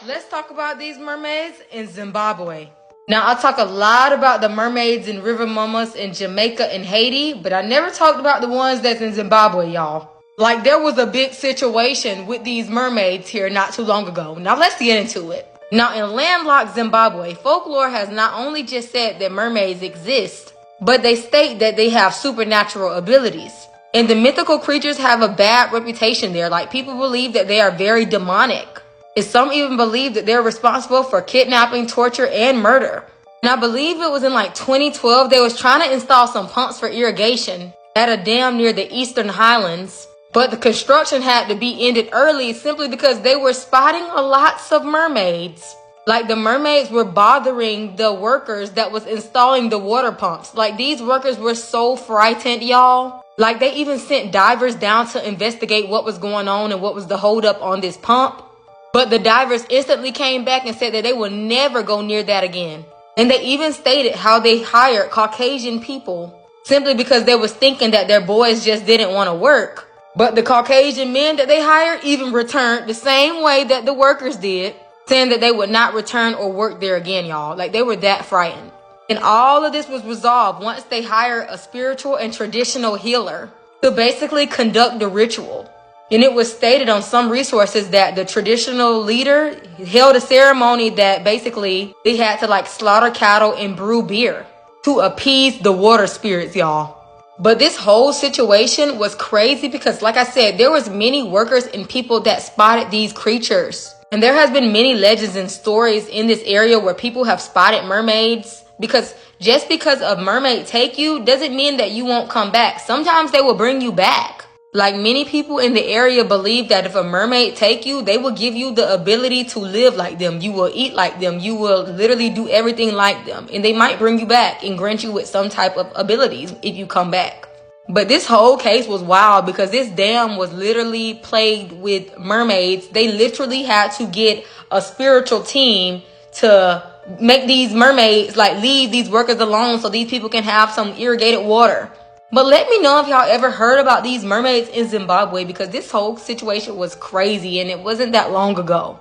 Let's talk about these mermaids in Zimbabwe. Now, I talk a lot about the mermaids and river mamas in Jamaica and Haiti, but I never talked about the ones that's in Zimbabwe, y'all. Like, there was a big situation with these mermaids here not too long ago. Now, let's get into it. Now, in landlocked Zimbabwe, folklore has not only just said that mermaids exist, but they state that they have supernatural abilities. And the mythical creatures have a bad reputation there. Like, people believe that they are very demonic. And some even believe that they're responsible for kidnapping, torture, and murder. And I believe it was in like 2012, they was trying to install some pumps for irrigation at a dam near the Eastern Highlands. But the construction had to be ended early simply because they were spotting lots of mermaids. Like, the mermaids were bothering the workers that was installing the water pumps. Like, these workers were so frightened, y'all. Like, they even sent divers down to investigate what was going on and what was the holdup on this pump. But the divers instantly came back and said that they would never go near that again. And they even stated how they hired Caucasian people simply because they was thinking that their boys just didn't want to work. But the Caucasian men that they hired even returned the same way that the workers did, saying that they would not return or work there again, y'all. Like, they were that frightened. And all of this was resolved once they hired a spiritual and traditional healer to basically conduct the ritual. And it was stated on some resources that the traditional leader held a ceremony that basically they had to like slaughter cattle and brew beer to appease the water spirits, y'all. But this whole situation was crazy because, like I said, there was many workers and people that spotted these creatures. And there has been many legends and stories in this area where people have spotted mermaids. Because just because a mermaid take you doesn't mean that you won't come back. Sometimes they will bring you back. Like, many people in the area believe that if a mermaid take you, they will give you the ability to live like them. You will eat like them. You will literally do everything like them. And they might bring you back and grant you with some type of abilities if you come back. But this whole case was wild because this dam was literally plagued with mermaids. They literally had to get a spiritual team to make these mermaids like leave these workers alone so these people can have some irrigated water. But let me know if y'all ever heard about these mermaids in Zimbabwe, because this whole situation was crazy and it wasn't that long ago.